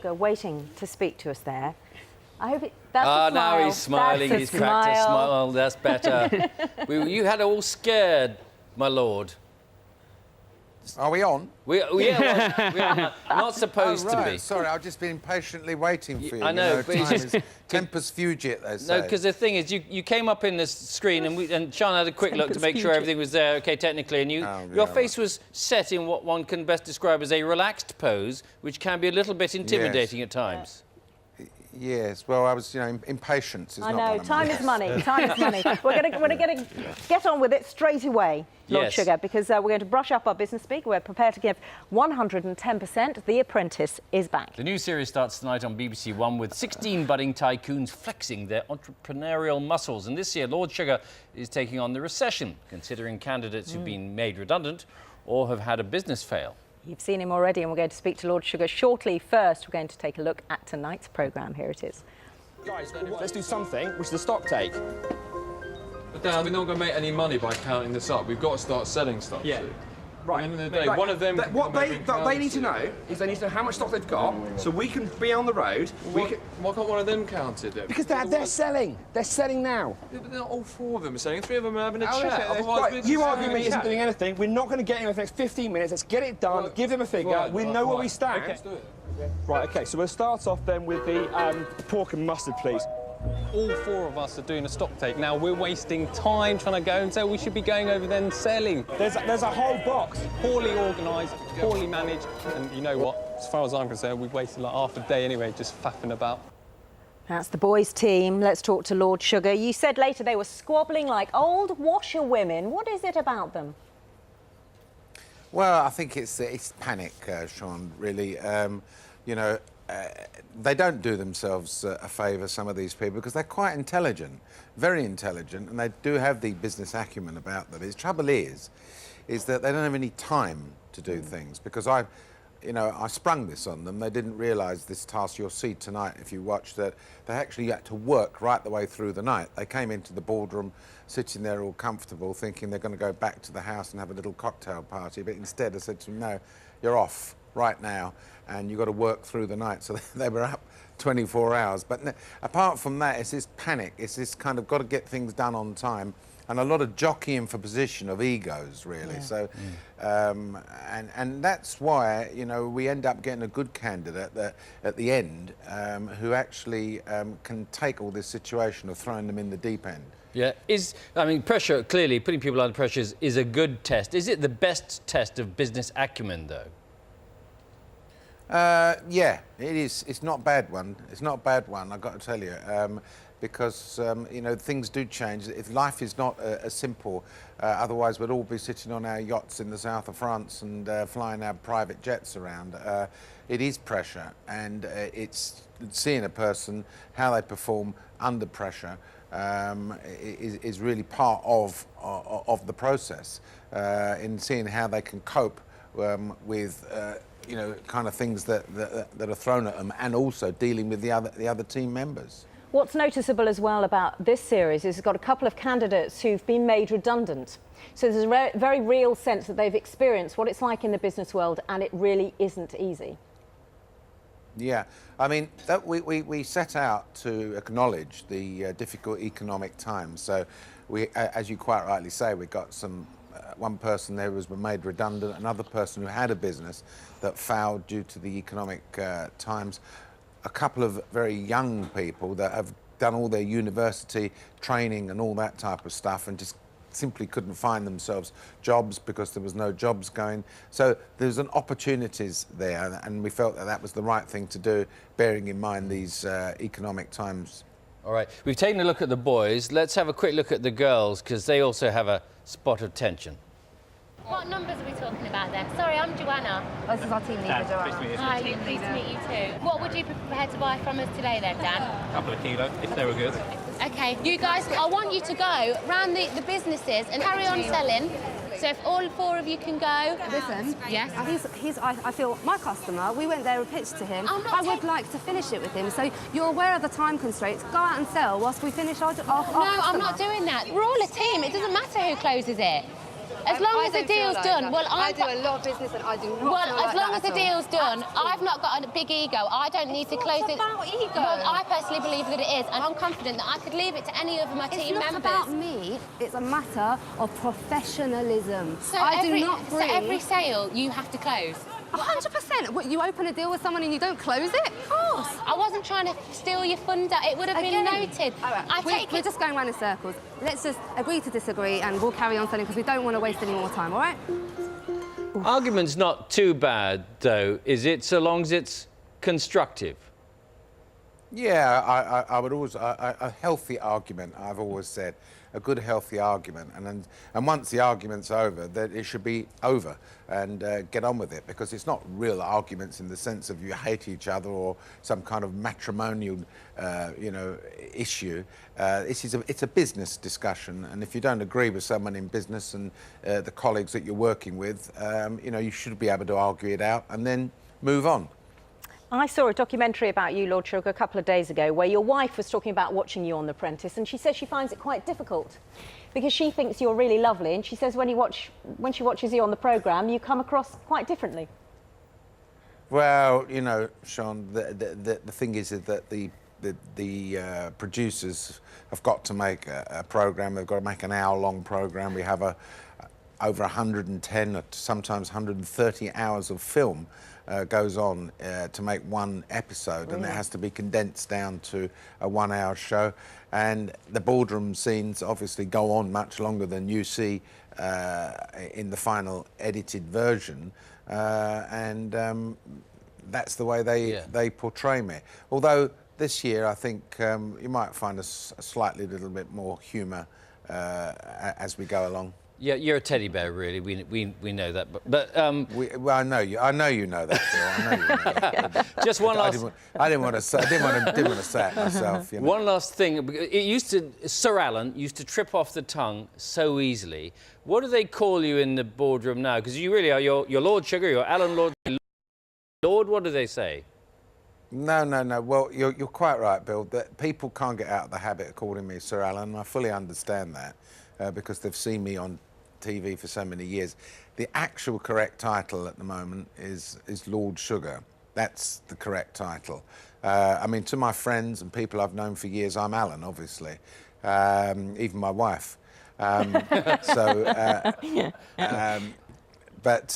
Waiting to speak to us there. I hope that's a smile. Now he's smiling. He's cracked a smile. That's better. You had all scared, my lord. Are we on? We are not supposed to be. Sorry, I've just been patiently waiting for you. I know, but time is tempus fugit, they say. No, because the thing is, you came up in the screen and Sean had a quick look to make sure everything was there, okay, technically, and your face was set in what one can best describe as a relaxed pose, which can be a little bit intimidating at times. Yes, well, I was, impatience is I not know, one of time mine. is money, time is money. We're going to get on with it straight away, Lord Sugar, because we're going to brush up our business speak. We're prepared to give 110%. The Apprentice is back. The new series starts tonight on BBC One with 16 budding tycoons flexing their entrepreneurial muscles. And this year, Lord Sugar is taking on the recession, considering candidates who've been made redundant or have had a business fail. You've seen him already, and we're going to speak to Lord Sugar shortly. First, we're going to take a look at tonight's programme. Here it is. Guys, let's do something, which is a stock take. But Dan, we're not going to make any money by counting this up. We've got to start selling stuff. Yeah. Too. Right. At the end of the day, one of them... What they need to know is they need to know how much stock they've got, so we can be on the road. Why can't one of them count it then? Because they're selling. They're selling now. Yeah, but they're not all four of them are selling. Three of them are having a chat. Right, you arguing me isn't doing anything. We're not going to get anywhere for the next 15 minutes. Let's get it done. Give them a figure. We know where we stand. Okay. Let's do it. Right, OK, so we'll start off then with the pork and mustard, please. All four of us are doing a stock take. Now, we're wasting time trying to go and say we should be going over then selling. There's a whole box. Poorly organised, poorly managed, and you know what? As far as I'm concerned, we've wasted like half a day anyway just faffing about. That's the boys' team. Let's talk to Lord Sugar. You said later they were squabbling like old washerwomen. What is it about them? Well, I think it's panic, Sean, really. They don't do themselves a favour, some of these people, because they're quite intelligent, very intelligent, and they do have the business acumen about them. The trouble is that they don't have any time to do things, because I sprung this on them. They didn't realise this task. You'll see tonight, if you watch, that they actually had to work right the way through the night. They came into the boardroom, sitting there all comfortable, thinking they're going to go back to the house and have a little cocktail party, but instead I said to them, no, you're off right now, and you've got to work through the night. So they were up 24 hours. But apart from that, it's this panic. It's this kind of got to get things done on time, and a lot of jockeying for position of egos, really. Yeah. So, and that's why, we end up getting a good candidate at the end who actually can take all this situation of throwing them in the deep end. Yeah, pressure, clearly, putting people under pressure is a good test. Is it the best test of business acumen, though? Yeah, it is. It's not a bad one. It's not a bad one, I've got to tell you, because, things do change. If life is not as simple, otherwise we'd all be sitting on our yachts in the south of France and flying our private jets around. It is pressure, and it's seeing a person, how they perform under pressure, is really part of the process, in seeing how they can cope with kind of things that are thrown at them, and also dealing with the other team members. What's noticeable as well about this series is it's got a couple of candidates who've been made redundant. So there's a very real sense that they've experienced what it's like in the business world, and it really isn't easy. Yeah, we set out to acknowledge the difficult economic times. So we, as you quite rightly say, we got some. One person there was made redundant, another person who had a business that failed due to the economic times, a couple of very young people that have done all their university training and all that type of stuff and just simply couldn't find themselves jobs because there was no jobs going. So there's an opportunities there, and we felt that was the right thing to do, bearing in mind these economic times. All right, we've taken a look at the boys. Let's have a quick look at the girls, because they also have a spot of tension. What numbers are we talking about then? Sorry, I'm Joanna. This is our team leader, Joanna. Hi, pleased to meet you too. What would you be prepared to buy from us today then, Dan? A couple of kilos, if they were good. OK, you guys, I want you to go round the businesses and carry on selling. So if all four of you can go... Listen, yes. I feel my customer, we went there and pitched to him. I would like to finish it with him. So you're aware of the time constraints. Go out and sell whilst we finish our No, I'm not doing that. We're all a team. It doesn't matter who closes it. As long I as the don't feel deal's like done, that. well, I do a lot of business and I do not feel Well, like as long that as the at all. deal's done, At all. I've not got a big ego. I don't need to close it. about ego. Well, I personally believe that it is, and I'm confident that I could leave it to any of my It's team not members. about me, it's a matter of professionalism. So I every, do not so bring... every sale you have to close. 100%. What, you open a deal with someone and you don't close it? Of course. I wasn't trying to steal your thunder. It would have been noted. All right. I we're, take we're it. just going round in circles. Let's just agree to disagree and we'll carry on selling because we don't want to waste any more time, all right? Argument's not too bad, though, is it, so long as it's constructive? Yeah, I would always a healthy argument. I've always said a good healthy argument, and once the argument's over, that it should be over and get on with it, because it's not real arguments in the sense of you hate each other or some kind of matrimonial, issue. It's a business discussion, and if you don't agree with someone in business and the colleagues that you're working with, you should be able to argue it out and then move on. I saw a documentary about you, Lord Sugar, a couple of days ago, where your wife was talking about watching you on The Apprentice, and she says she finds it quite difficult because she thinks you're really lovely, and she says when she watches you on the programme, you come across quite differently. Well, Sean, the thing is that the producers have got to make a programme. They've got to make an hour-long programme. We have over 110, sometimes 130 hours of film goes on to make one episode, and it has to be condensed down to a 1 hour show. And the boardroom scenes obviously go on much longer than you see in the final edited version, and that's the way they portray me. Although this year I think you might find a slightly little bit more humour as we go along. Yeah, you're a teddy bear, really. We know that, but I know you. I know you know that, Phil. I know you know that. just one last. I didn't want to say it myself. One last thing. Sir Alan used to trip off the tongue so easily. What do they call you in the boardroom now? Because you really are. You're Lord Sugar. You're Alan Lord. What do they say? No. Well, you're quite right, Bill. That people can't get out of the habit of calling me Sir Alan. I fully understand that. Because they've seen me on TV for so many years. The actual correct title at the moment is Lord Sugar. That's the correct title. I mean, to my friends and people I've known for years, I'm Alan, obviously. Even my wife. But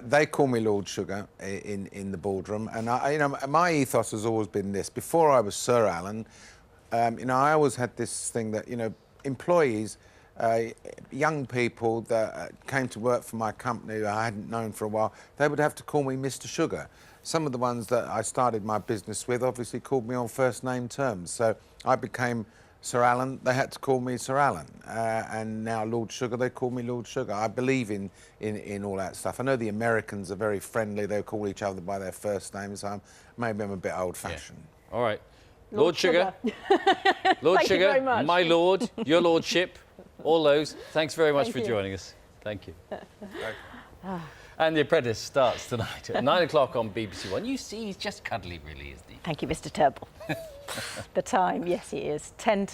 they call me Lord Sugar in the boardroom, and my ethos has always been this. Before I was Sir Alan, I always had this thing that employees. Young people that came to work for my company who I hadn't known for a while, they would have to call me Mr. Sugar. Some of the ones that I started my business with obviously called me on first name terms. So I became Sir Alan, they had to call me Sir Alan. And now Lord Sugar, they call me Lord Sugar. I believe in all that stuff. I know the Americans are very friendly, they call each other by their first names, so maybe I'm a bit old-fashioned. Yeah. All right. Lord Sugar. Lord Thank Sugar, you very much. my lord, your lordship, all those. Thanks very much for joining us. Thank you. And The Apprentice starts tonight at 9 o'clock on BBC One. You see, he's just cuddly, really, isn't he? Thank you, Mr. Turnbull. The time, yes, he is. 10 to